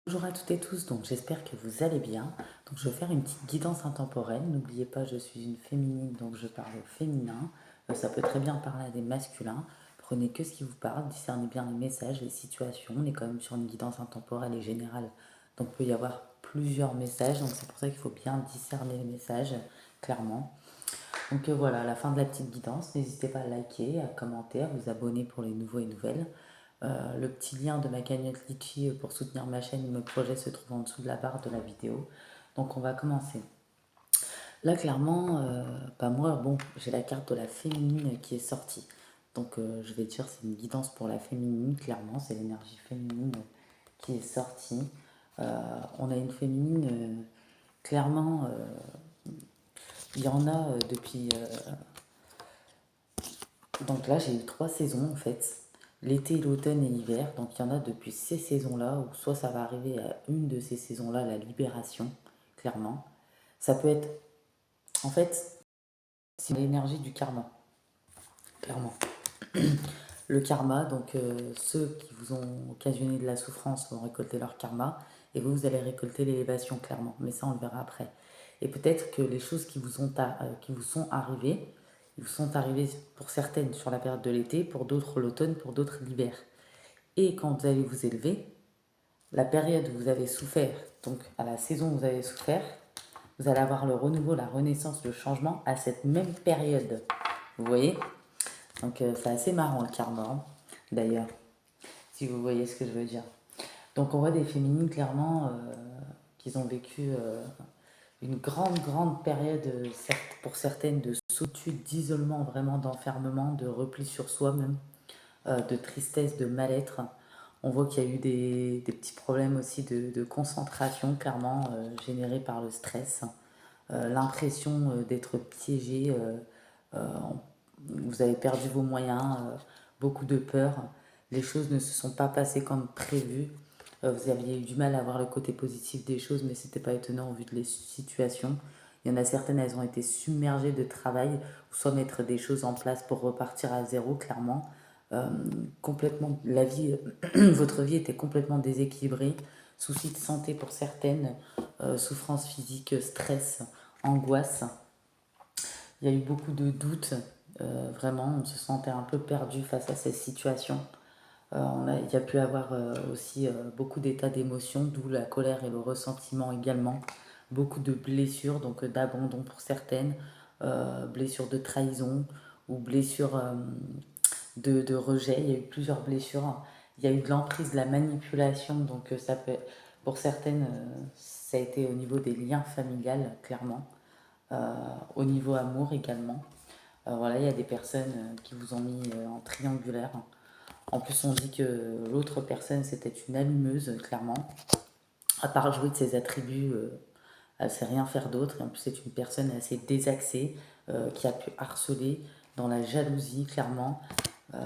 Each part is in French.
Bonjour à toutes et tous, donc j'espère que vous allez bien. Donc je vais faire une petite guidance intemporelle. N'oubliez pas, je suis une féminine, donc je parle au féminin. Ça peut très bien parler à des masculins. Prenez que ce qui vous parle, discernez bien les messages, les situations. On est quand même sur une guidance intemporelle et générale, donc il peut y avoir plusieurs messages. Donc c'est pour ça qu'il faut bien discerner les messages, clairement. Donc voilà, à la fin de la petite guidance, n'hésitez pas à liker, à commenter, à vous abonner pour les nouveaux et nouvelles. Le petit lien de ma cagnotte Litchi pour soutenir ma chaîne et mes projets se trouve en dessous de la barre de la vidéo. Donc on va commencer. Là clairement, bah moi bon, j'ai la carte de la féminine qui est sortie. Donc je vais dire c'est une guidance pour la féminine, clairement c'est l'énergie féminine qui est sortie. On a une féminine, clairement, il y en a depuis... donc là j'ai eu 3 saisons en fait. L'été, l'automne et l'hiver. Donc il y en a depuis ces saisons-là, ou soit ça va arriver à une de ces saisons-là, la libération, clairement. Ça peut être, en fait, c'est l'énergie du karma, clairement. Le karma, donc ceux qui vous ont occasionné de la souffrance vont récolter leur karma, et vous, vous allez récolter l'élévation, clairement. Mais ça, on le verra après. Et peut-être que les choses qui vous sont arrivées, ils vous sont arrivées pour certaines sur la période de l'été, pour d'autres l'automne, pour d'autres l'hiver. Et quand vous allez vous élever, la période où vous avez souffert, donc à la saison où vous avez souffert, vous allez avoir le renouveau, la renaissance, le changement à cette même période. Vous voyez? Donc c'est assez marrant le karma, hein, d'ailleurs, si vous voyez ce que je veux dire. Donc on voit des féminines clairement qui ont vécu une grande période, pour certaines, de solitude, d'isolement, vraiment d'enfermement, de repli sur soi même, de tristesse, de mal-être. On voit qu'il y a eu des petits problèmes aussi de concentration, clairement, générés par le stress. L'impression d'être piégé, euh, vous avez perdu vos moyens, beaucoup de peur. Les choses ne se sont pas passées comme prévu. Vous aviez eu du mal à voir le côté positif des choses, mais c'était pas étonnant au vu de les situations. Il y en a certaines, elles ont été submergées de travail, ou soit mettre des choses en place pour repartir à zéro, clairement. Euh, Complètement, la vie, votre vie était complètement déséquilibrée. Soucis de santé pour certaines, souffrance physique, stress, angoisse. Il y a eu beaucoup de doutes, vraiment, on se sentait un peu perdu face à cette situation. Il y a pu avoir aussi beaucoup d'états d'émotions, d'où la colère et le ressentiment également. Beaucoup de blessures, donc d'abandon pour certaines, blessures de trahison ou blessures de rejet. Il y a eu plusieurs blessures. Il y a eu de l'emprise, de la manipulation, donc ça peut, pour certaines, ça a été au niveau des liens familiales, clairement. Au niveau amour également. Voilà, il y a des personnes qui vous ont mis en triangulaire. En plus, on dit que l'autre personne, c'était une allumeuse, clairement. À part jouer de ses attributs, elle ne sait rien faire d'autre. Et en plus, c'est une personne assez désaxée, qui a pu harceler dans la jalousie, clairement. Euh,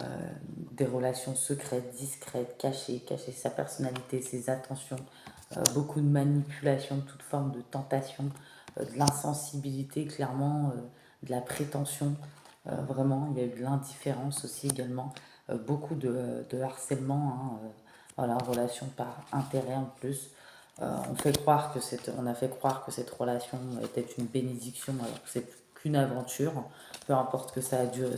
des relations secrètes, discrètes, cachées, cacher sa personnalité, ses attentions, beaucoup de manipulation, toute forme de tentation, de l'insensibilité, clairement, de la prétention. Vraiment, il y a eu de l'indifférence aussi également, beaucoup de harcèlement, hein, voilà, relation par intérêt en plus. On a fait croire que cette relation était une bénédiction alors que c'est qu'une aventure. Peu importe que ça dure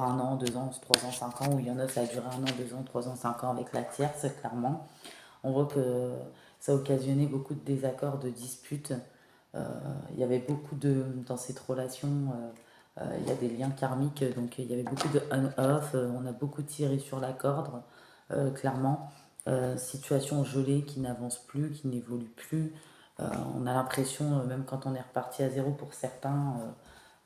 1 an, 2 ans, 3 ans, 5 ans, ou il y en a, ça a duré 1 an, 2 ans, 3 ans, 5 ans avec la tierce, clairement. On voit que ça a occasionné beaucoup de désaccords, de disputes. Il y avait beaucoup de, dans cette relation, il y a des liens karmiques, donc il y avait beaucoup de on-off, on a beaucoup tiré sur la corde, clairement. Situation gelée qui n'avance plus, qui n'évolue plus. On a l'impression, même quand on est reparti à zéro pour certains,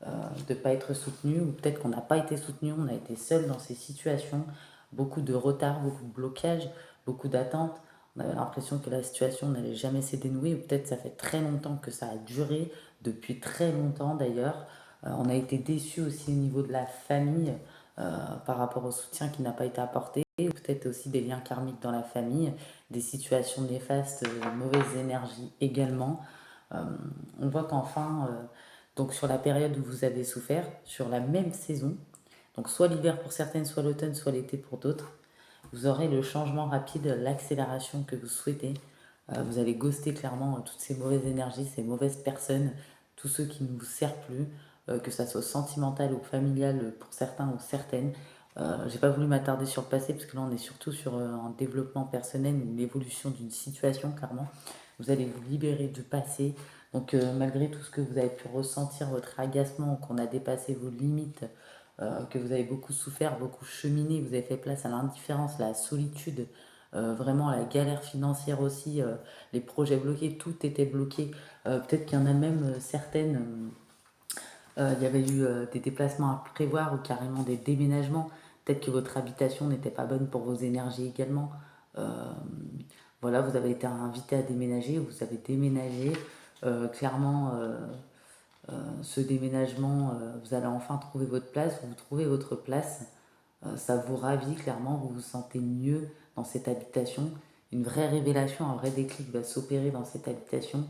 de ne pas être soutenu, ou peut-être qu'on n'a pas été soutenu, on a été seul dans ces situations. Beaucoup de retard, beaucoup de blocage, beaucoup d'attentes. On avait l'impression que la situation n'allait jamais se dénouer, ou peut-être ça fait très longtemps que ça a duré, depuis très longtemps d'ailleurs. On a été déçus aussi au niveau de la famille, par rapport au soutien qui n'a pas été apporté, ou peut-être aussi des liens karmiques dans la famille, des situations néfastes, mauvaises énergies également. Euh, on voit qu'enfin, donc sur la période où vous avez souffert, sur la même saison, donc soit l'hiver pour certaines, soit l'automne, soit l'été pour d'autres, Vous aurez le changement rapide, l'accélération que vous souhaitez. Vous allez ghoster clairement toutes ces mauvaises énergies, ces mauvaises personnes, tous ceux qui ne vous servent plus, que ça soit sentimental ou familial pour certains ou certaines. J'ai pas voulu m'attarder sur le passé parce que là on est surtout sur un développement personnel ou l'évolution d'une situation clairement. Vous allez vous libérer du passé. Donc malgré tout ce que vous avez pu ressentir, votre agacement, qu'on a dépassé vos limites, que vous avez beaucoup souffert, beaucoup cheminé, vous avez fait place à l'indifférence, la solitude, vraiment la galère financière aussi, les projets bloqués, tout était bloqué. Peut-être qu'il y en a même certaines, il y avait eu des déplacements à prévoir ou carrément des déménagements. Peut-être que votre habitation n'était pas bonne pour vos énergies également. Euh, voilà, vous avez été invité à déménager, vous avez déménagé. Clairement, ce déménagement, vous allez enfin trouver votre place, vous trouvez votre place. Ça vous ravit clairement, vous vous sentez mieux dans cette habitation. Une vraie révélation, un vrai déclic va s'opérer dans cette habitation,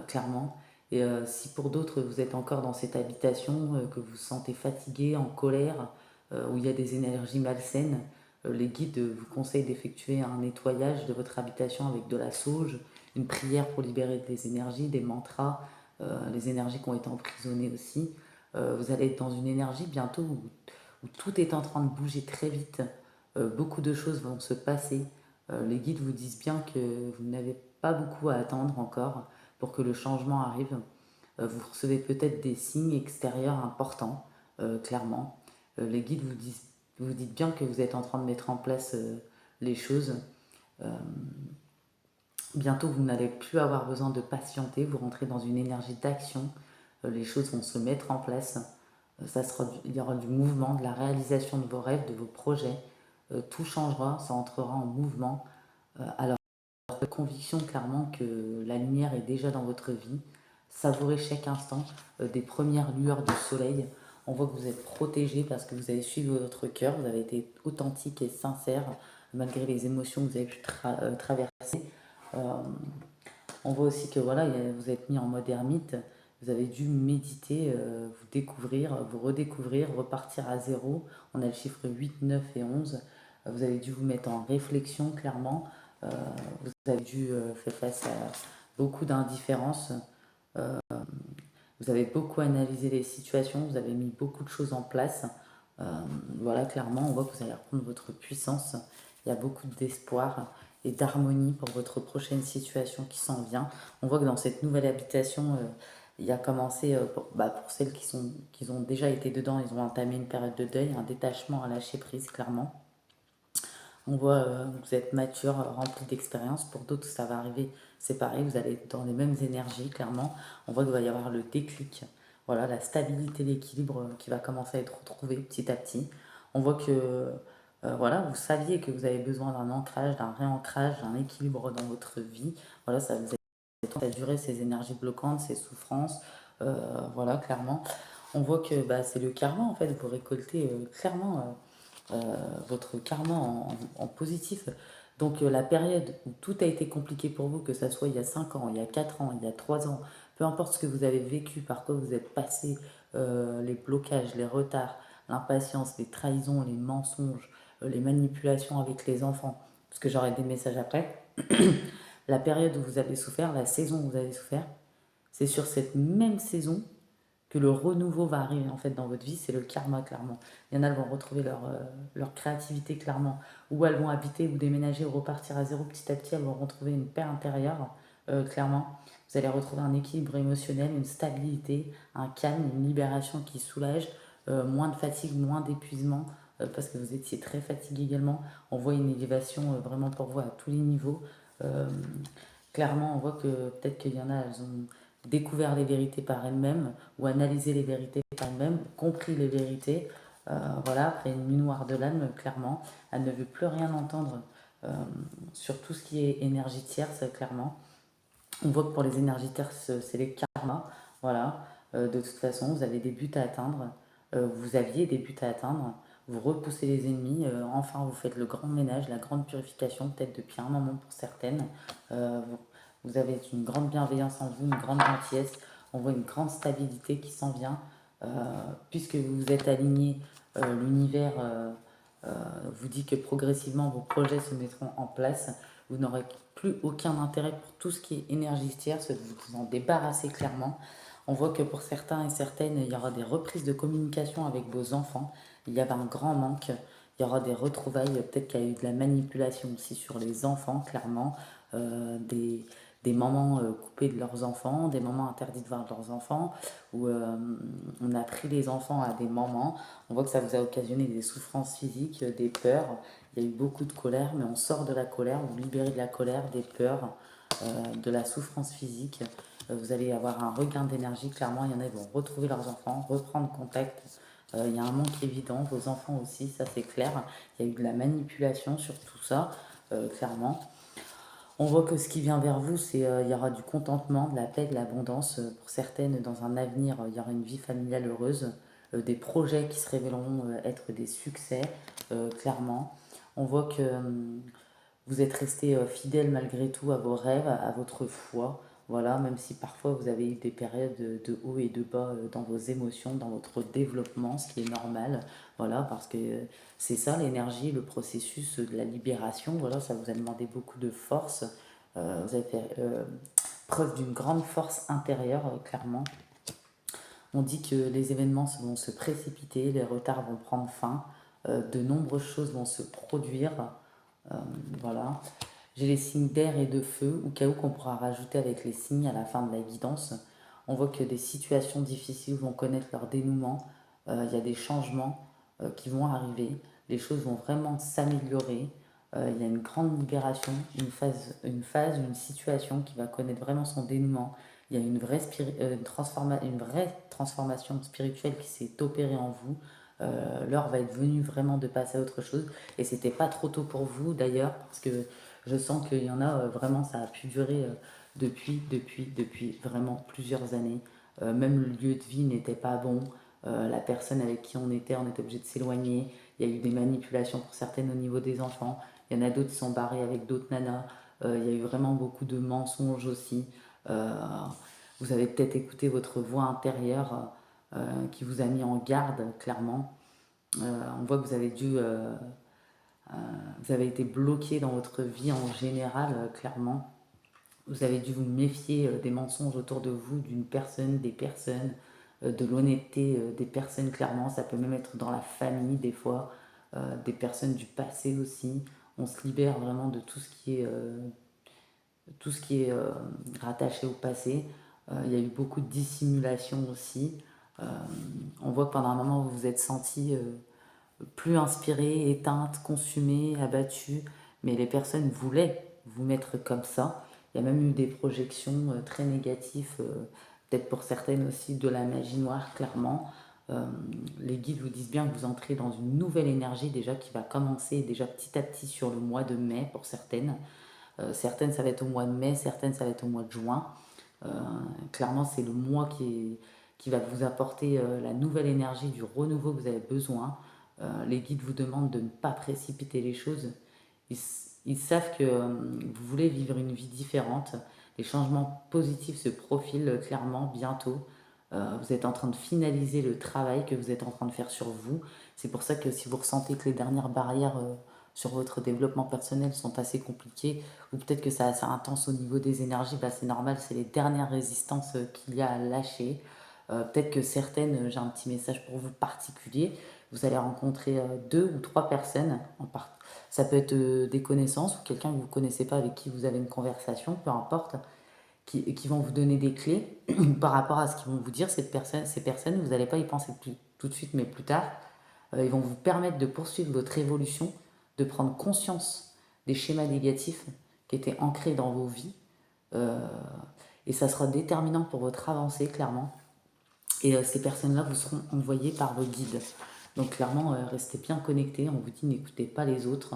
clairement. Et si pour d'autres vous êtes encore dans cette habitation, que vous vous sentez fatigué, en colère, où il y a des énergies malsaines, les guides vous conseillent d'effectuer un nettoyage de votre habitation avec de la sauge, une prière pour libérer des énergies, des mantras, les énergies qui ont été emprisonnées aussi. Vous allez être dans une énergie bientôt où tout est en train de bouger très vite. Beaucoup de choses vont se passer. Les guides vous disent bien que vous n'avez pas beaucoup à attendre encore pour que le changement arrive. Vous recevez peut-être des signes extérieurs importants, clairement. Les guides vous dites bien que vous êtes en train de mettre en place les choses. Euh, Bientôt, vous n'allez plus avoir besoin de patienter. Vous rentrez dans une énergie d'action. Les choses vont se mettre en place. Il y aura du mouvement, de la réalisation de vos rêves, de vos projets. Tout changera, ça entrera en mouvement. Alors, conviction clairement que la lumière est déjà dans votre vie. Savourez chaque instant des premières lueurs du soleil. On voit que vous êtes protégé parce que vous avez suivi votre cœur, vous avez été authentique et sincère malgré les émotions que vous avez pu traverser. Euh, on voit aussi que voilà, vous êtes mis en mode ermite, vous avez dû méditer, vous découvrir, vous redécouvrir, repartir à zéro. On a le chiffre 8, 9 et 11. Vous avez dû vous mettre en réflexion clairement. Euh, Vous avez dû faire face à beaucoup d'indifférence. Euh, vous avez beaucoup analysé les situations, vous avez mis beaucoup de choses en place. Euh, voilà, clairement, on voit que vous allez reprendre votre puissance. Il y a beaucoup d'espoir et d'harmonie pour votre prochaine situation qui s'en vient. On voit que dans cette nouvelle habitation, il y a commencé, pour celles qui ont déjà été dedans, ils ont entamé une période de deuil, un détachement à lâcher prise, clairement. On voit que vous êtes mature, rempli d'expérience. Pour d'autres, ça va arriver, c'est pareil, vous allez être dans les mêmes énergies, clairement. On voit qu'il va y avoir le déclic, voilà, la stabilité, l'équilibre qui va commencer à être retrouvé petit à petit. On voit que voilà, vous saviez que vous avez besoin d'un ancrage, d'un réancrage, d'un équilibre dans votre vie. Voilà, ça vous a duré ces énergies bloquantes, ces souffrances. Voilà, clairement. On voit que bah, c'est le karma, en fait, vous récoltez clairement votre karma en positif. Donc la période où tout a été compliqué pour vous, que ça soit il y a 5 ans, il y a 4 ans, il y a 3 ans, peu importe ce que vous avez vécu, par quoi vous êtes passé, les blocages, les retards, l'impatience, les trahisons, les mensonges, les manipulations avec les enfants, parce que j'aurai des messages après, la période où vous avez souffert, la saison où vous avez souffert, c'est sur cette même saison que le renouveau va arriver en fait dans votre vie, c'est le karma clairement. Il y en a, elles vont retrouver leur créativité clairement, ou elles vont habiter ou déménager ou repartir à zéro petit à petit, elles vont retrouver une paix intérieure clairement. Vous allez retrouver un équilibre émotionnel, une stabilité, un calme, une libération qui soulage, moins de fatigue, moins d'épuisement, parce que vous étiez très fatigué également. On voit une élévation vraiment pour vous à tous les niveaux. Euh, Clairement, on voit que peut-être qu'il y en a, elles ont découvert les vérités par elles-mêmes ou analysé les vérités par elles-mêmes, compris les vérités. Voilà, après une nuit noire de l'âme, clairement, elle ne veut plus rien entendre euh, sur tout ce qui est énergie tierce, clairement. On voit que pour les énergies tierces, c'est les karmas. Voilà, de toute façon, vous avez des buts à atteindre. Vous aviez des buts à atteindre. Vous repoussez les ennemis. Enfin, vous faites le grand ménage, la grande purification, peut-être depuis un moment pour certaines. Vous avez une grande bienveillance en vous, une grande gentillesse. On voit une grande stabilité qui s'en vient. Puisque vous vous êtes aligné, l'univers vous dit que progressivement vos projets se mettront en place. Vous n'aurez plus aucun intérêt pour tout ce qui est énergie tierce, vous vous en débarrassez clairement. On voit que pour certains et certaines, il y aura des reprises de communication avec vos enfants. Il y avait un grand manque. Il y aura des retrouvailles. Peut-être qu'il y a eu de la manipulation aussi sur les enfants, clairement. Des mamans coupées de leurs enfants, des mamans interdites de voir leurs enfants, où on a pris les enfants à des mamans. On voit que ça vous a occasionné des souffrances physiques, des peurs. Il y a eu beaucoup de colère, mais on sort de la colère, vous libérez de la colère, des peurs, de la souffrance physique. Vous allez avoir un regain d'énergie, clairement. Il y en a qui vont retrouver leurs enfants, reprendre contact. Il y a un manque évident, vos enfants aussi, ça c'est clair. Il y a eu de la manipulation sur tout ça, clairement. On voit que ce qui vient vers vous, c'est il y aura du contentement, de la paix, de l'abondance. Pour certaines, dans un avenir, il y aura une vie familiale heureuse, des projets qui se révéleront être des succès, clairement. On voit que vous êtes resté fidèle malgré tout à vos rêves, à votre foi. Voilà, même si parfois vous avez eu des périodes de haut et de bas dans vos émotions, dans votre développement, ce qui est normal. Voilà, parce que c'est ça l'énergie, le processus de la libération. Voilà, ça vous a demandé beaucoup de force. Vous avez fait preuve d'une grande force intérieure, clairement. On dit que les événements vont se précipiter, les retards vont prendre fin, de nombreuses choses vont se produire. Euh, voilà. J'ai les signes d'air et de feu, au cas où qu'on pourra rajouter avec les signes à la fin de la guidance. On voit que des situations difficiles vont connaître leur dénouement. Il y a des changements qui vont arriver. Les choses vont vraiment s'améliorer. Il y a une grande libération, une situation qui va connaître vraiment son dénouement. Il y a une vraie transformation spirituelle qui s'est opérée en vous. L'heure va être venue vraiment de passer à autre chose. Et c'était pas trop tôt pour vous d'ailleurs, parce que je sens qu'il y en a vraiment, ça a pu durer depuis vraiment plusieurs années. Même le lieu de vie n'était pas bon. La personne avec qui on était obligé de s'éloigner. Il y a eu des manipulations pour certaines au niveau des enfants. Il y en a d'autres qui sont barrés avec d'autres nanas. Il y a eu vraiment beaucoup de mensonges aussi. Euh, vous avez peut-être écouté votre voix intérieure qui vous a mis en garde, clairement. On voit que vous avez été bloqué dans votre vie en général, clairement. Vous avez dû vous méfier des mensonges autour de vous, d'une personne, des personnes, de l'honnêteté des personnes, clairement. Ça peut même être dans la famille, des fois, des personnes du passé aussi. On se libère vraiment de tout ce qui est rattaché au passé. Il y a eu beaucoup de dissimulation aussi. Euh, on voit que pendant un moment, vous vous êtes senti plus inspirée, éteinte, consumée, abattue, mais les personnes voulaient vous mettre comme ça. Il y a même eu des projections très négatives, peut-être pour certaines aussi de la magie noire, clairement. Euh, les guides vous disent bien que vous entrez dans une nouvelle énergie déjà qui va commencer déjà petit à petit sur le mois de mai pour certaines. Certaines ça va être au mois de mai, certaines ça va être au mois de juin. Euh, Clairement c'est le mois qui va vous apporter la nouvelle énergie du renouveau que vous avez besoin. Les guides vous demandent de ne pas précipiter les choses. Ils, ils savent que vous voulez vivre une vie différente. Les changements positifs se profilent clairement bientôt. Vous êtes en train de finaliser le travail que vous êtes en train de faire sur vous. C'est pour ça que si vous ressentez que les dernières barrières sur votre développement personnel sont assez compliquées, ou peut-être que c'est assez intense au niveau des énergies, bah c'est normal, c'est les dernières résistances qu'il y a à lâcher. Peut-être que certaines, j'ai un petit message pour vous particulier, vous allez rencontrer deux ou trois personnes. Ça peut être des connaissances ou quelqu'un que vous ne connaissez pas avec qui vous avez une conversation, peu importe, qui vont vous donner des clés par rapport à ce qu'ils vont vous dire. Ces personnes, vous n'allez pas y penser tout de suite, mais plus tard. Ils vont vous permettre de poursuivre votre évolution, de prendre conscience des schémas négatifs qui étaient ancrés dans vos vies. Euh, et ça sera déterminant pour votre avancée, clairement. Et ces personnes-là vous seront envoyées par vos guides. Donc clairement, restez bien connectés. On vous dit n'écoutez pas les autres.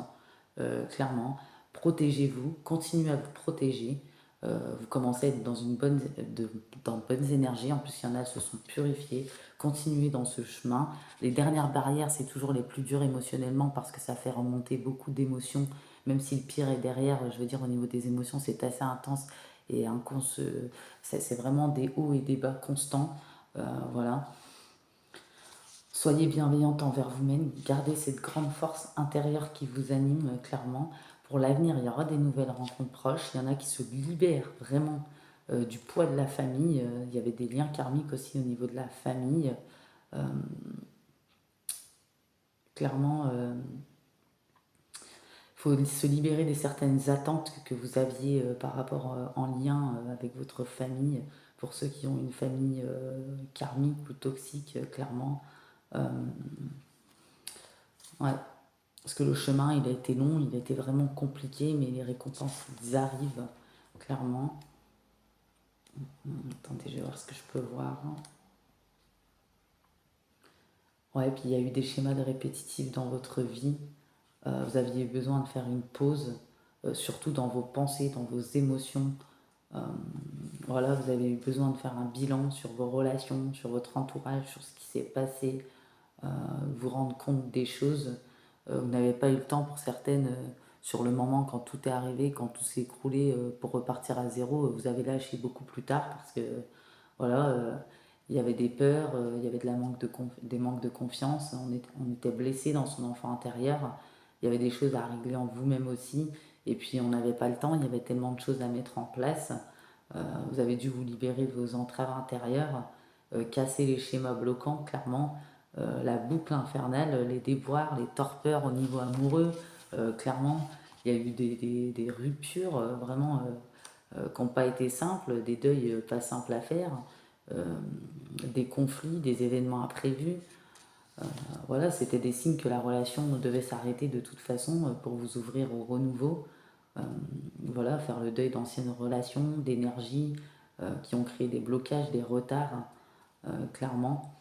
Clairement, protégez-vous, continuez à vous protéger. Vous commencez à être dans de bonnes énergies. En plus, il y en a qui se sont purifiés. Continuez dans ce chemin. Les dernières barrières, c'est toujours les plus dures émotionnellement parce que ça fait remonter beaucoup d'émotions. Même si le pire est derrière, je veux dire, au niveau des émotions, c'est assez intense. Et c'est vraiment des hauts et des bas constants. Voilà. Soyez bienveillante envers vous-même, gardez cette grande force intérieure qui vous anime clairement. Pour l'avenir, il y aura des nouvelles rencontres proches, il y en a qui se libèrent vraiment du poids de la famille. Il y avait des liens karmiques aussi au niveau de la famille. Euh, clairement, il faut se libérer de certaines attentes que vous aviez par rapport en lien avec votre famille. Pour ceux qui ont une famille karmique ou toxique, clairement. Euh, ouais. Parce que le chemin, il a été long, il a été vraiment compliqué, mais les récompenses, elles arrivent, clairement. Attendez, je vais voir ce que je peux voir. Ouais, puis il y a eu des schémas de répétitifs dans votre vie. Vous aviez besoin de faire une pause, surtout dans vos pensées, dans vos émotions. Euh, voilà, vous avez eu besoin de faire un bilan sur vos relations, sur votre entourage, sur ce qui s'est passé, vous rendre compte des choses. Vous n'avez pas eu le temps pour certaines, sur le moment, quand tout est arrivé, quand tout s'est écroulé, pour repartir à zéro, vous avez lâché beaucoup plus tard parce que voilà, il y avait des peurs, il y avait des manques de confiance, on était blessé dans son enfant intérieur, il y avait des choses à régler en vous-même aussi, et puis on n'avait pas le temps, il y avait tellement de choses à mettre en place. Vous avez dû vous libérer de vos entraves intérieures, casser les schémas bloquants, clairement, la boucle infernale, les déboires, les torpeurs au niveau amoureux, clairement, il y a eu des ruptures vraiment qui n'ont pas été simples, des deuils pas simples à faire, euh, des conflits, des événements imprévus. Voilà, c'était des signes que la relation devait s'arrêter de toute façon pour vous ouvrir au renouveau. Euh, voilà, faire le deuil d'anciennes relations, d'énergie qui ont créé des blocages, des retards, clairement.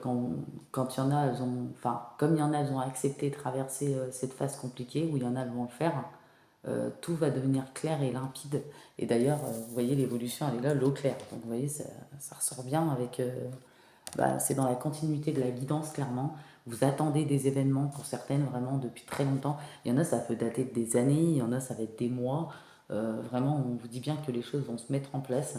Quand, quand il y en a, elles ont, enfin, comme il y en a, elles ont accepté de traverser cette phase compliquée, où il y en a, elles vont le faire, tout va devenir clair et limpide. Et d'ailleurs, vous voyez, l'évolution, elle est là, l'eau claire. Donc, vous voyez, ça ressort bien avec. Bah, c'est dans la continuité de la guidance, clairement. Vous attendez des événements pour certaines vraiment depuis très longtemps. Il y en a, ça peut dater de des années, il y en a, ça va être des mois. Vraiment, on vous dit bien que les choses vont se mettre en place.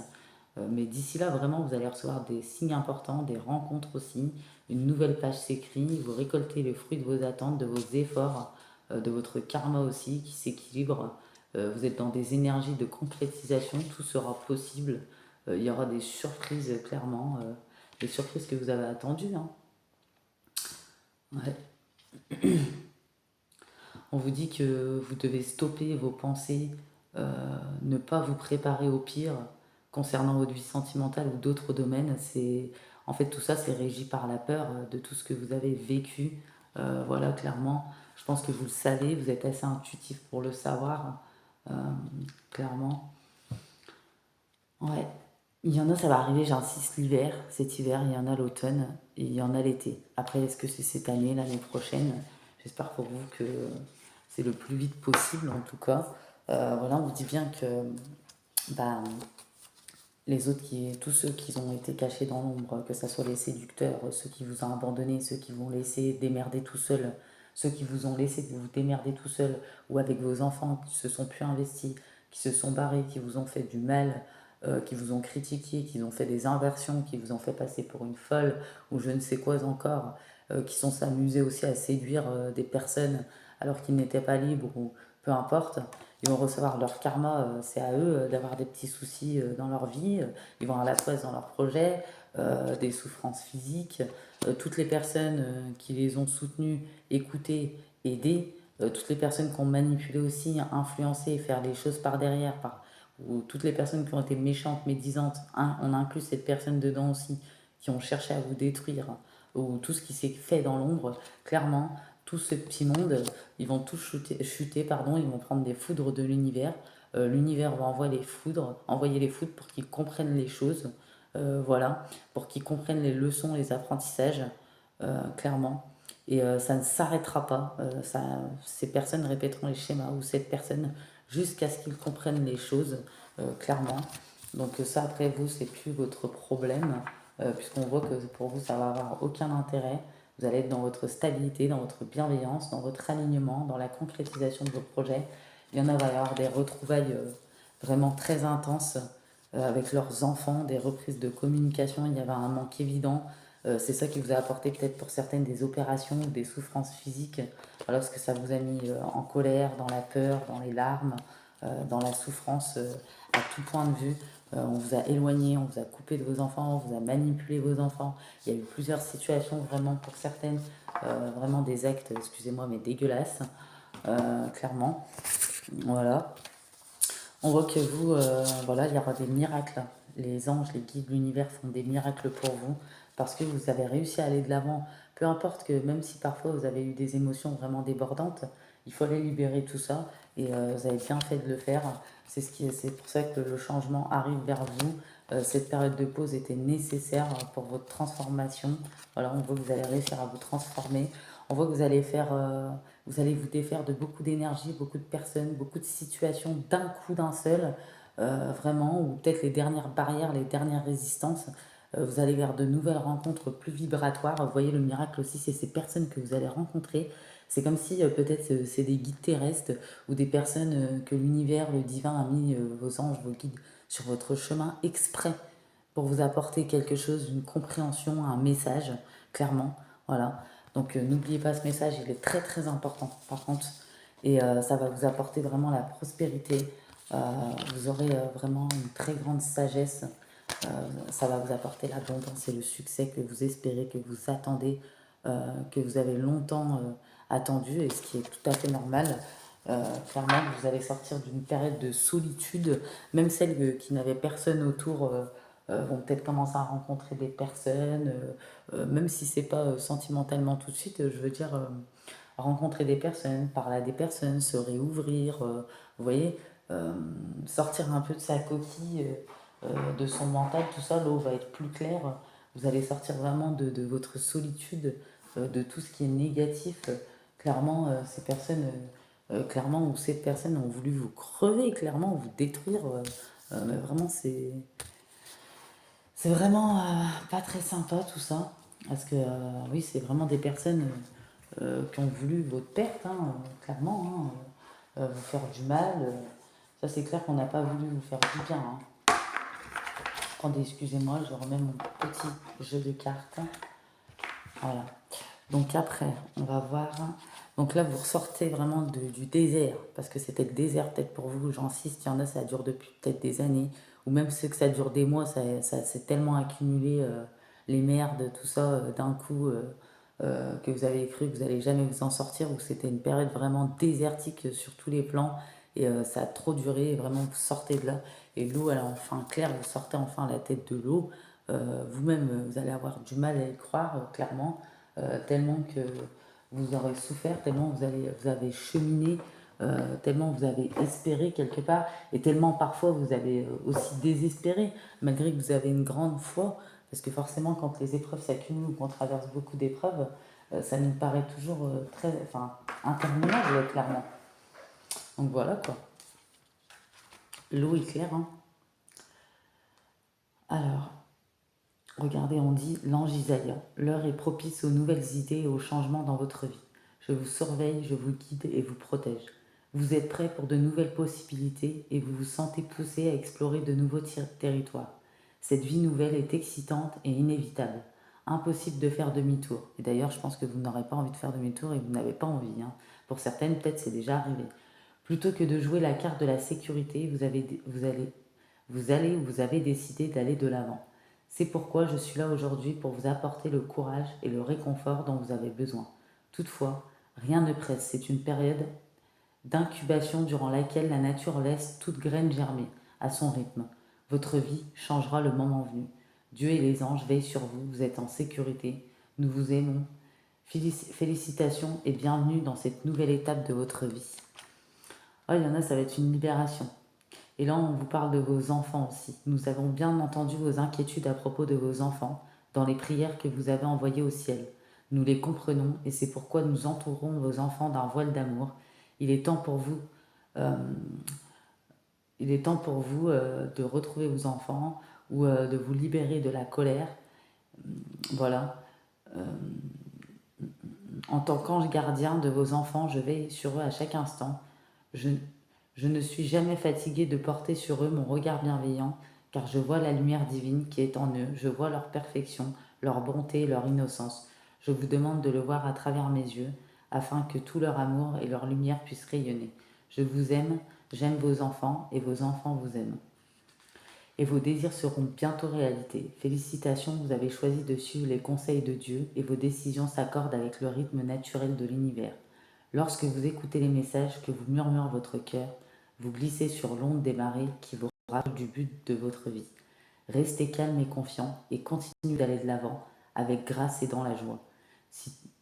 Mais d'ici là, vraiment, vous allez recevoir des signes importants, des rencontres aussi. Une nouvelle page s'écrit. Vous récoltez le fruit de vos attentes, de vos efforts, de votre karma aussi qui s'équilibre. Vous êtes dans des énergies de concrétisation. Tout sera possible. Il y aura des surprises, clairement. Des surprises que vous avez attendues, hein. Ouais. On vous dit que vous devez stopper vos pensées, ne pas vous préparer au pire concernant votre vie sentimentale ou d'autres domaines. En fait, tout ça, c'est régi par la peur de tout ce que vous avez vécu. Voilà, clairement. Je pense que vous le savez, vous êtes assez intuitif pour le savoir, euh, clairement. Ouais. Il y en a, ça va arriver, j'insiste, l'hiver, cet hiver, il y en a l'automne et il y en a l'été. Après, est-ce que c'est cette année, l'année prochaine? J'espère pour vous que c'est le plus vite possible, en tout cas. Voilà, on vous dit bien que bah, tous ceux qui ont été cachés dans l'ombre, que ce soit les séducteurs, ceux qui vous ont abandonné, ceux qui vous ont laissé démerder tout seul, ceux qui vous ont laissé vous démerder tout seul, ou avec vos enfants qui se sont plus investis, qui se sont barrés, qui vous ont fait du mal, qui vous ont critiqué, qui vous ont fait des inversions, qui vous ont fait passer pour une folle, ou je ne sais quoi encore, qui sont s'amusés aussi à séduire des personnes alors qu'ils n'étaient pas libres, ou peu importe. Ils vont recevoir leur karma, c'est à eux d'avoir des petits soucis dans leur vie, ils vont avoir la poisse dans leur projet, des souffrances physiques. Toutes les personnes qui les ont soutenus, écoutés, aidés, toutes les personnes qui ont manipulé aussi, influencé et faire les choses par derrière, ou toutes les personnes qui ont été méchantes, médisantes, hein, on inclut cette personne dedans aussi, qui ont cherché à vous détruire, ou tout ce qui s'est fait dans l'ombre, clairement, tout ce petit monde, ils vont tous chuter, pardon, ils vont prendre des foudres de l'univers. L'univers va envoyer les foudres pour qu'ils comprennent les choses, voilà, pour qu'ils comprennent les leçons, les apprentissages, clairement. Et ça ne s'arrêtera pas. Ces personnes répéteront les schémas ou cette personne jusqu'à ce qu'ils comprennent les choses, clairement. Donc ça, après vous, c'est plus votre problème, puisqu'on voit que pour vous, ça va avoir aucun intérêt. Vous allez être dans votre stabilité, dans votre bienveillance, dans votre alignement, dans la concrétisation de vos projets. Il y en a, va y avoir des retrouvailles vraiment très intenses avec leurs enfants, des reprises de communication. Il y avait un manque évident. C'est ça qui vous a apporté peut-être pour certaines des opérations ou des souffrances physiques, alors que ça vous a mis en colère, dans la peur, dans les larmes, dans la souffrance à tout point de vue. On vous a éloigné, on vous a coupé de vos enfants, on vous a manipulé vos enfants. Il y a eu plusieurs situations vraiment pour certaines, vraiment des actes, excusez-moi, mais dégueulasses, clairement. Voilà. On voit que vous, voilà, il y aura des miracles. Les anges, les guides, l'univers font des miracles pour vous parce que vous avez réussi à aller de l'avant. Peu importe que même si parfois vous avez eu des émotions vraiment débordantes, il faut aller libérer tout ça et vous avez bien fait de le faire. C'est pour ça que le changement arrive vers vous. Cette période de pause était nécessaire pour votre transformation. Voilà, on voit que vous allez réussir à vous transformer. On voit que vous allez vous défaire de beaucoup d'énergie, beaucoup de personnes, beaucoup de situations d'un coup, d'un seul, vraiment, ou peut-être les dernières barrières, les dernières résistances. Vous allez vers de nouvelles rencontres plus vibratoires. Vous voyez, le miracle aussi, c'est ces personnes que vous allez rencontrer. C'est comme si peut-être c'est des guides terrestres ou des personnes que l'univers, le divin a mis, vos anges, vos guides, sur votre chemin exprès pour vous apporter quelque chose, une compréhension, un message, clairement. Voilà. Donc n'oubliez pas ce message, il est très très important par contre. Et ça va vous apporter vraiment la prospérité. Euh, Vous aurez vraiment une très grande sagesse. Euh, Ça va vous apporter l'abondance et le succès que vous espérez, que vous attendez, que vous avez longtemps attendu, et ce qui est tout à fait normal. Clairement, vous allez sortir d'une période de solitude, même celles qui n'avaient personne autour vont peut-être commencer à rencontrer des personnes, même si c'est pas sentimentalement tout de suite, je veux dire rencontrer des personnes, parler à des personnes, se réouvrir, vous voyez, euh, sortir un peu de sa coquille, de son mental, tout ça, l'eau va être plus claire, vous allez sortir vraiment de votre solitude, de tout ce qui est négatif. Clairement, ces personnes, clairement, ou ces personnes ont voulu vous crever, clairement, vous détruire, mais vraiment, c'est vraiment pas très sympa tout ça. Parce que oui, c'est vraiment des personnes qui ont voulu votre perte, hein, clairement, hein, vous faire du mal. Ça, c'est clair qu'on n'a pas voulu vous faire du bien. Hein. Attendez, excusez-moi, je remets mon petit jeu de cartes. Voilà. Donc après, on va voir. Donc là, vous ressortez vraiment du désert, parce que c'était le désert peut-être pour vous, j'insiste, il y en a, ça dure depuis peut-être des années, ou même ceux que ça dure des mois, ça s'est tellement accumulé, les merdes, tout ça, d'un coup, que vous avez cru que vous n'allez jamais vous en sortir, ou que c'était une période vraiment désertique sur tous les plans, et ça a trop duré, et vraiment vous sortez de là, et l'eau, elle est enfin claire, vous sortez enfin la tête de l'eau, vous-même, vous allez avoir du mal à y croire, clairement, tellement que vous aurez souffert, tellement vous avez cheminé, tellement vous avez espéré quelque part, et tellement parfois vous avez aussi désespéré, malgré que vous avez une grande foi, parce que forcément quand les épreuves s'accumulent ou qu'on traverse beaucoup d'épreuves, ça nous paraît toujours très, enfin, interminable, clairement. Donc voilà quoi. L'eau est claire, hein. Alors, regardez, on dit l'ange Isaïe. L'heure est propice aux nouvelles idées et aux changements dans votre vie. Je vous surveille, je vous guide et vous protège. Vous êtes prêt pour de nouvelles possibilités et vous vous sentez poussé à explorer de nouveaux territoires. Cette vie nouvelle est excitante et inévitable. Impossible de faire demi-tour. Et d'ailleurs, je pense que vous n'aurez pas envie de faire demi-tour et vous n'avez pas envie. Hein. Pour certaines, peut-être c'est déjà arrivé. Plutôt que de jouer la carte de la sécurité, vous avez décidé d'aller de l'avant. C'est pourquoi je suis là aujourd'hui pour vous apporter le courage et le réconfort dont vous avez besoin. Toutefois, rien ne presse, c'est une période d'incubation durant laquelle la nature laisse toute graine germer à son rythme. Votre vie changera le moment venu. Dieu et les anges veillent sur vous, vous êtes en sécurité, nous vous aimons. Félicitations et bienvenue dans cette nouvelle étape de votre vie. Oh, il y en a, ça va être une libération. Et là, on vous parle de vos enfants aussi. Nous avons bien entendu vos inquiétudes à propos de vos enfants dans les prières que vous avez envoyées au ciel. Nous les comprenons et c'est pourquoi nous entourons vos enfants d'un voile d'amour. Il est temps pour vous, euh, il est temps pour vous de retrouver vos enfants ou de vous libérer de la colère. Voilà. Euh, En tant qu'ange gardien de vos enfants, je veille sur eux à chaque instant. Je, je ne suis jamais fatiguée de porter sur eux mon regard bienveillant, car je vois la lumière divine qui est en eux, je vois leur perfection, leur bonté, leur innocence. Je vous demande de le voir à travers mes yeux, afin que tout leur amour et leur lumière puissent rayonner. Je vous aime, j'aime vos enfants, et vos enfants vous aiment. Et vos désirs seront bientôt réalité. Félicitations, vous avez choisi de suivre les conseils de Dieu, et vos décisions s'accordent avec le rythme naturel de l'univers. Lorsque vous écoutez les messages que vous murmure votre cœur, vous glissez sur l'onde des marées qui vous rapproche du but de votre vie. Restez calme et confiant et continuez d'aller de l'avant avec grâce et dans la joie.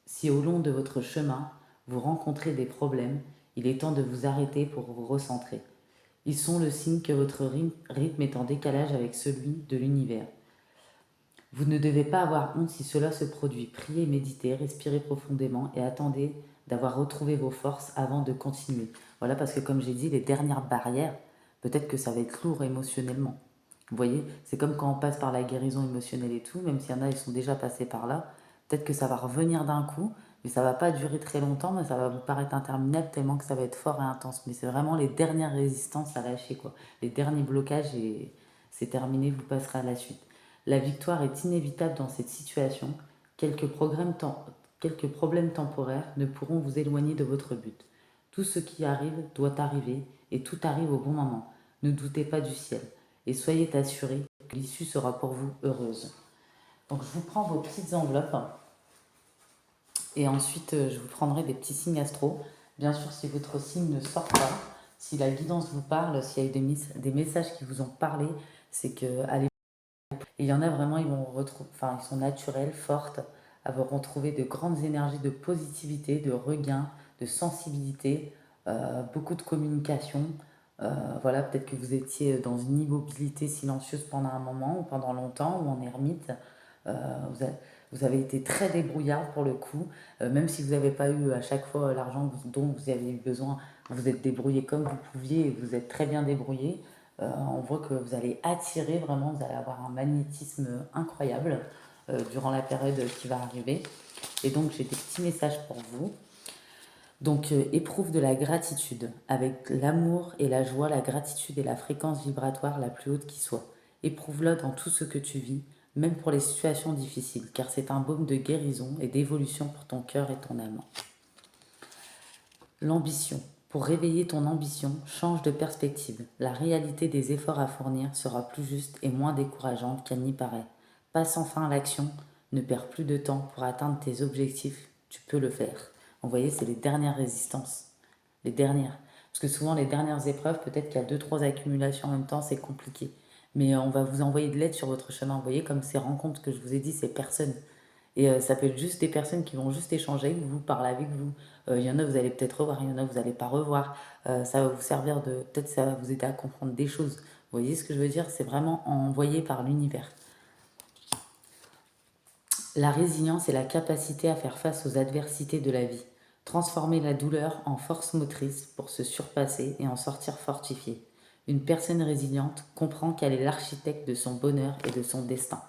Si au long de votre chemin, vous rencontrez des problèmes, il est temps de vous arrêter pour vous recentrer. Ils sont le signe que votre rythme est en décalage avec celui de l'univers. Vous ne devez pas avoir honte si cela se produit. Priez, méditez, respirez profondément et attendez d'avoir retrouvé vos forces avant de continuer. Voilà, parce que comme j'ai dit, les dernières barrières, peut-être que ça va être lourd émotionnellement. Vous voyez, c'est comme quand on passe par la guérison émotionnelle et tout, même s'il y en a, ils sont déjà passés par là, peut-être que ça va revenir d'un coup, mais ça va pas durer très longtemps, mais ça va vous paraître interminable tellement que ça va être fort et intense. Mais c'est vraiment les dernières résistances à lâcher, quoi. Les derniers blocages et c'est terminé, vous passerez à la suite. La victoire est inévitable dans cette situation. Quelques problèmes temporaires ne pourront vous éloigner de votre but. Tout ce qui arrive doit arriver et tout arrive au bon moment. Ne doutez pas du ciel et soyez assurés que l'issue sera pour vous heureuse. Donc je vous prends vos petites enveloppes et ensuite je vous prendrai des petits signes astro. Bien sûr, si votre signe ne sort pas, si la guidance vous parle, s'il y a eu des messages qui vous ont parlé, c'est que allez. Et il y en a vraiment, ils sont naturels, fortes, à vous retrouver de grandes énergies de positivité, de regain, de sensibilité, beaucoup de communication. Voilà, peut-être que vous étiez dans une immobilité silencieuse pendant un moment ou pendant longtemps ou en ermite. Euh, vous, vous avez été très débrouillard pour le coup, même si vous n'avez pas eu à chaque fois l'argent dont vous avez eu besoin, vous êtes débrouillé comme vous pouviez et vous êtes très bien débrouillé. On voit que vous allez attirer vraiment, vous allez avoir un magnétisme incroyable durant la période qui va arriver. Et donc j'ai des petits messages pour vous. Donc éprouve de la gratitude. Avec l'amour et la joie, la gratitude est la fréquence vibratoire la plus haute qui soit. Éprouve-la dans tout ce que tu vis, même pour les situations difficiles, car c'est un baume de guérison et d'évolution pour ton cœur et ton âme. L'ambition. Pour réveiller ton ambition, change de perspective. La réalité des efforts à fournir sera plus juste et moins décourageante qu'elle n'y paraît. Passe enfin à l'action, ne perds plus de temps pour atteindre tes objectifs, tu peux le faire. Vous voyez, c'est les dernières résistances. Les dernières. Parce que souvent, les dernières épreuves, peut-être qu'il y a 2-3 accumulations en même temps, c'est compliqué. Mais on va vous envoyer de l'aide sur votre chemin. Vous voyez, comme ces rencontres que je vous ai dit, ces personnes. Et ça peut être juste des personnes qui vont juste échanger avec vous, parler avec vous. Il y en a, vous allez peut-être revoir, il y en a, vous n'allez pas revoir. Ça va vous servir de. Peut-être ça va vous aider à comprendre des choses. Vous voyez ce que je veux dire? C'est vraiment envoyé par l'univers. La résilience est la capacité à faire face aux adversités de la vie. Transformer la douleur en force motrice pour se surpasser et en sortir fortifié. Une personne résiliente comprend qu'elle est l'architecte de son bonheur et de son destin.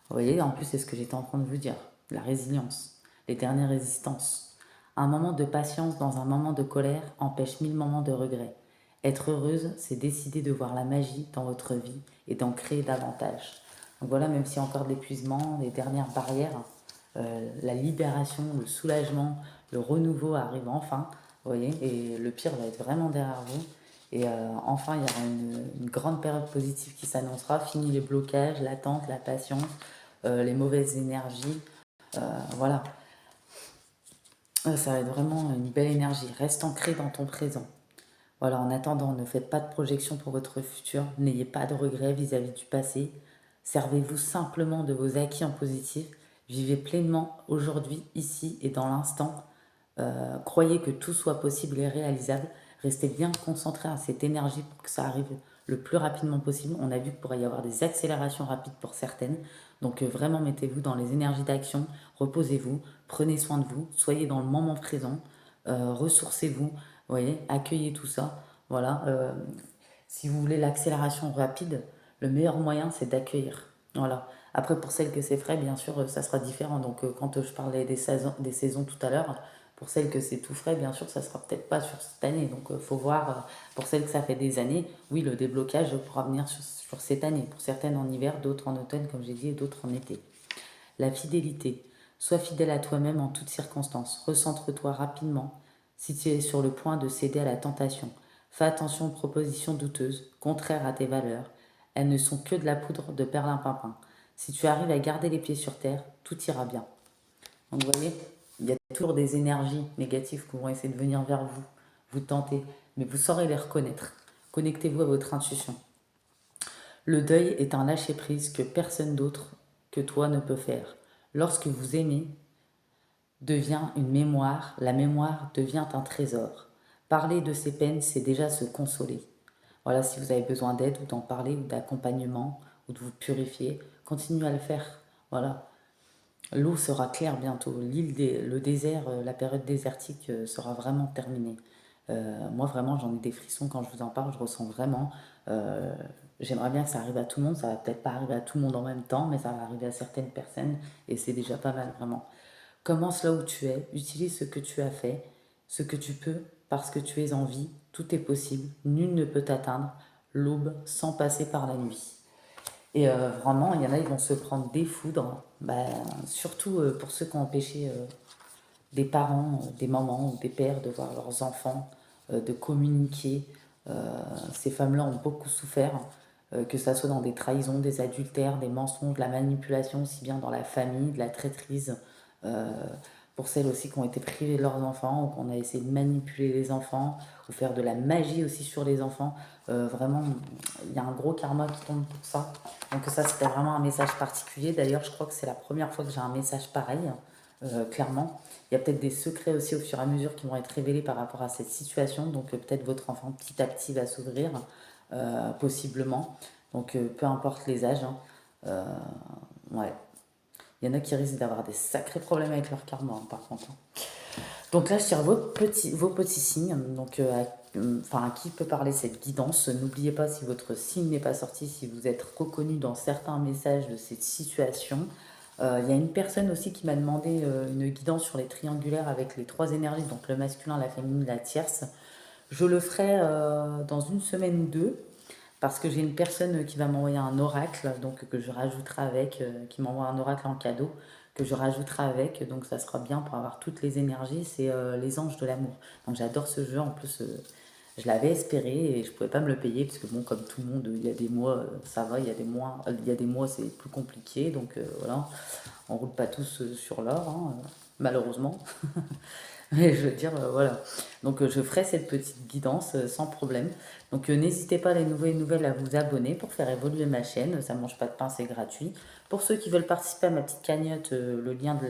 Vous voyez, en plus, c'est ce que j'étais en train de vous dire. La résilience, les dernières résistances. Un moment de patience dans un moment de colère empêche 1000 moments de regret. Être heureuse, c'est décider de voir la magie dans votre vie et d'en créer davantage. Donc voilà, même s'il y a encore de l'épuisement, les dernières barrières, la libération, le soulagement, le renouveau arrive enfin. Vous voyez, et le pire va être vraiment derrière vous. Et enfin, il y aura une grande période positive qui s'annoncera. Fini les blocages, l'attente, la patience, les mauvaises énergies. Voilà. Ça va être vraiment une belle énergie. Reste ancré dans ton présent. Voilà, en attendant, ne faites pas de projection pour votre futur. N'ayez pas de regrets vis-à-vis du passé. Servez-vous simplement de vos acquis en positif. Vivez pleinement aujourd'hui, ici et dans l'instant. Croyez que tout soit possible et réalisable. Restez bien concentré à cette énergie pour que ça arrive le plus rapidement possible. On a vu qu'il pourrait y avoir des accélérations rapides pour certaines. Donc vraiment, mettez-vous dans les énergies d'action. Reposez-vous, prenez soin de vous, soyez dans le moment présent, ressourcez-vous, vous voyez, accueillez tout ça. Voilà. Si vous voulez l'accélération rapide, le meilleur moyen, c'est d'accueillir. Voilà. Après, pour celles que c'est frais, bien sûr, ça sera différent. Donc, quand je parlais des saisons tout à l'heure, pour celles que c'est tout frais, bien sûr, ça sera peut-être pas sur cette année. Donc, il faut voir, pour celles que ça fait des années, oui, le déblocage pourra venir sur cette année. Pour certaines en hiver, d'autres en automne, comme j'ai dit, et d'autres en été. La fidélité. Sois fidèle à toi-même en toutes circonstances. Recentre-toi rapidement si tu es sur le point de céder à la tentation. Fais attention aux propositions douteuses, contraires à tes valeurs. Elles ne sont que de la poudre de perlimpinpin. Si tu arrives à garder les pieds sur terre, tout ira bien. Donc vous voyez, il y a toujours des énergies négatives qui vont essayer de venir vers vous, vous tenter, mais vous saurez les reconnaître. Connectez-vous à votre intuition. Le deuil est un lâcher-prise que personne d'autre que toi ne peut faire. Lorsque vous aimez, devient une mémoire, la mémoire devient un trésor. Parler de ses peines, c'est déjà se consoler. Voilà, si vous avez besoin d'aide ou d'en parler ou d'accompagnement ou de vous purifier, continuez à le faire. Voilà, l'eau sera claire bientôt. Le désert, la période désertique sera vraiment terminée. Moi, vraiment, j'en ai des frissons quand je vous en parle. Je ressens vraiment. euh, J'aimerais bien que ça arrive à tout le monde. Ça va peut-être pas arriver à tout le monde en même temps, mais ça va arriver à certaines personnes. Et c'est déjà pas mal, vraiment. Commence là où tu es. Utilise ce que tu as fait, ce que tu peux, parce que tu es en vie. Tout est possible. Nul ne peut t'atteindre. L'aube sans passer par la nuit. Et vraiment, il y en a, ils vont se prendre des foudres, bah, surtout pour ceux qui ont empêché des parents, des mamans ou des pères de voir leurs enfants, de communiquer. Ces femmes-là ont beaucoup souffert, que ça soit dans des trahisons, des adultères, des mensonges, de la manipulation, aussi bien dans la famille, de la traîtrise. euh, pour celles aussi qui ont été privées de leurs enfants, ou qu'on a essayé de manipuler les enfants, ou faire de la magie aussi sur les enfants. Vraiment, il y a un gros karma qui tombe pour ça. Donc ça, c'était vraiment un message particulier. D'ailleurs, je crois que c'est la première fois que j'ai un message pareil, clairement. Il y a peut-être des secrets aussi au fur et à mesure qui vont être révélés par rapport à cette situation. Donc peut-être votre enfant petit à petit va s'ouvrir, possiblement. Donc peu importe les âges, hein. Euh, ouais. Il y en a qui risquent d'avoir des sacrés problèmes avec leur karma, hein, par contre, hein. Donc là, je tire vos petits signes. Donc, à qui peut parler cette guidance? N'oubliez pas, si votre signe n'est pas sorti, si vous êtes reconnu dans certains messages de cette situation. Il y a une personne aussi qui m'a demandé une guidance sur les triangulaires avec les trois énergies, donc le masculin, la féminine, la tierce. Je le ferai dans une semaine ou deux, parce que j'ai une personne qui va m'envoyer un oracle, donc que je rajouterai avec, qui m'envoie un oracle en cadeau, que je rajouterai avec, donc ça sera bien pour avoir toutes les énergies, c'est les anges de l'amour. Donc j'adore ce jeu, en plus je l'avais espéré et je pouvais pas me le payer, parce que bon, comme tout le monde, il y a des mois, ça va, il y a des mois c'est plus compliqué, donc voilà, on roule pas tous sur l'or, hein, malheureusement. Mais je veux dire, voilà. Donc je ferai cette petite guidance sans problème. Donc n'hésitez pas, les nouvelles nouvelles, à vous abonner pour faire évoluer ma chaîne. Ça ne mange pas de pain, c'est gratuit. Pour ceux qui veulent participer à ma petite cagnotte, le lien de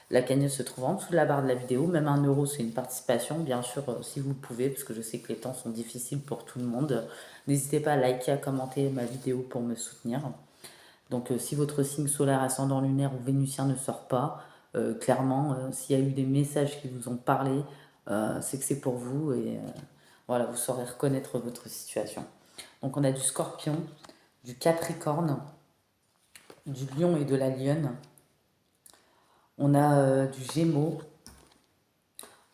la cagnotte se trouve en dessous de la barre de la vidéo. Même 1 euro, c'est une participation, bien sûr, si vous le pouvez, parce que je sais que les temps sont difficiles pour tout le monde. N'hésitez pas à liker, à commenter ma vidéo pour me soutenir. Donc si votre signe solaire, ascendant lunaire ou vénusien ne sort pas, clairement, s'il y a eu des messages qui vous ont parlé, c'est que c'est pour vous, et voilà, vous saurez reconnaître votre situation. Donc on a du scorpion, du capricorne, du lion et de la lionne. On a du gémeaux,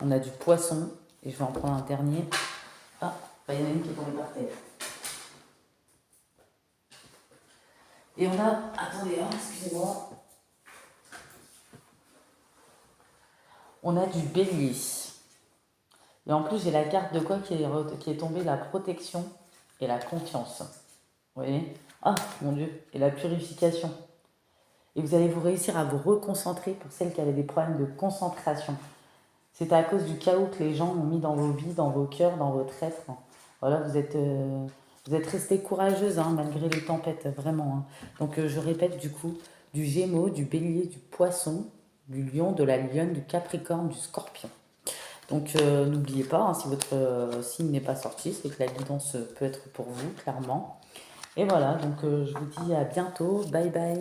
on a du poisson, et je vais en prendre un dernier. Ah, bah, il y en a une qui est tombée par terre. Et on a, attendez, hein, excusez-moi, on a du bélier. Et en plus, j'ai la carte de quoi qui est tombée, la protection et la confiance. Vous voyez? Ah, mon Dieu, et la purification. Et vous allez vous réussir à vous reconcentrer pour celles qui avaient des problèmes de concentration. C'était à cause du chaos que les gens ont mis dans vos vies, dans vos cœurs, dans votre être. Voilà, vous êtes restée courageuse, hein, malgré les tempêtes, vraiment, hein. Donc je répète, du coup, du gémeaux, du bélier, du poisson, du lion, de la lionne, du capricorne, du scorpion. Donc n'oubliez pas, hein, si votre signe n'est pas sorti, c'est que la guidance peut être pour vous, clairement. Et voilà, donc je vous dis à bientôt, bye bye.